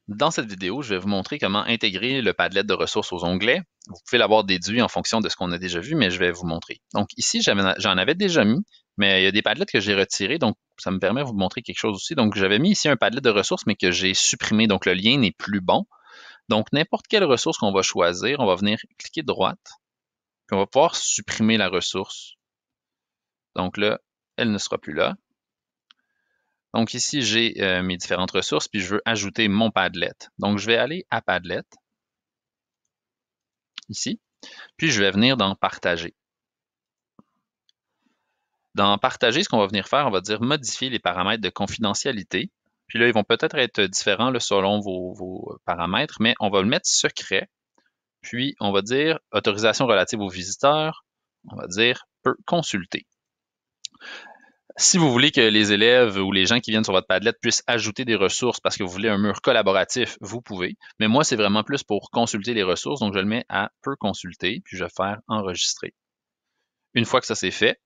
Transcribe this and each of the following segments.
Dans cette vidéo, je vais vous montrer comment intégrer le Padlet de ressources aux onglets. Vous pouvez l'avoir déduit en fonction de ce qu'on a déjà vu, mais je vais vous montrer. Donc ici, j'en avais déjà mis, mais il y a des Padlets que j'ai retirés, donc ça me permet de vous montrer quelque chose aussi. Donc j'avais mis ici un Padlet de ressources, mais que j'ai supprimé, donc le lien n'est plus bon. Donc n'importe quelle ressource qu'on va choisir, on va venir cliquer droite, puis on va pouvoir supprimer la ressource. Donc là, elle ne sera plus là. Donc ici, j'ai mes différentes ressources, puis je veux ajouter mon Padlet. Donc je vais aller à Padlet, ici, puis je vais venir dans Partager. Dans Partager, ce qu'on va venir faire, on va dire modifier les paramètres de confidentialité. Puis là, ils vont peut-être être différents là, selon vos paramètres, mais on va le mettre secret. Puis on va dire autorisation relative aux visiteurs. On va dire peut consulter. Si vous voulez que les élèves ou les gens qui viennent sur votre Padlet puissent ajouter des ressources parce que vous voulez un mur collaboratif, vous pouvez. Mais moi, c'est vraiment plus pour consulter les ressources. Donc, je le mets à peut consulter, puis je vais faire enregistrer. Une fois que ça c'est fait,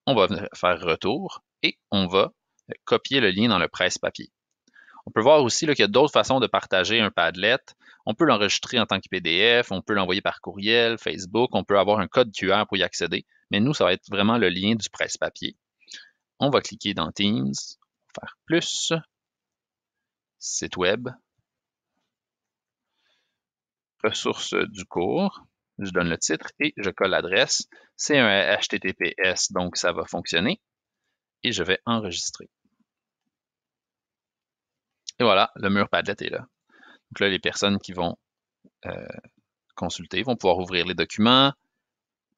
on va faire retour et on va copier le lien dans le presse-papier. On peut voir aussi qu'il y a d'autres façons de partager un Padlet. On peut l'enregistrer en tant que PDF, on peut l'envoyer par courriel, Facebook, on peut avoir un code QR pour y accéder. Mais nous, ça va être vraiment le lien du presse-papier. On va cliquer dans Teams, faire plus, site web, ressources du cours. Je donne le titre et je colle l'adresse. C'est un HTTPS, donc ça va fonctionner. Et je vais enregistrer. Et voilà, le mur Padlet est là. Donc là, les personnes qui vont consulter vont pouvoir ouvrir les documents,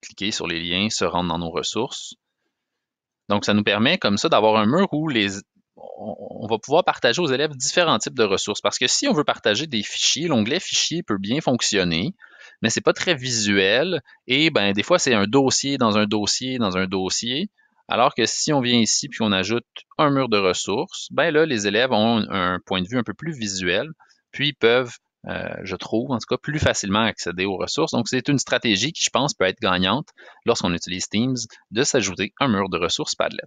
cliquer sur les liens, se rendre dans nos ressources. Donc, ça nous permet comme ça d'avoir un mur où on va pouvoir partager aux élèves différents types de ressources. Parce que si on veut partager des fichiers, l'onglet fichier peut bien fonctionner, mais c'est pas très visuel. Et ben, des fois, c'est un dossier dans un dossier dans un dossier. Alors que si on vient ici puis on ajoute un mur de ressources, ben là, les élèves ont un point de vue un peu plus visuel, puis peuvent, je trouve, en tout cas, plus facilement accéder aux ressources. Donc, c'est une stratégie qui, je pense, peut être gagnante lorsqu'on utilise Teams de s'ajouter un mur de ressources Padlet.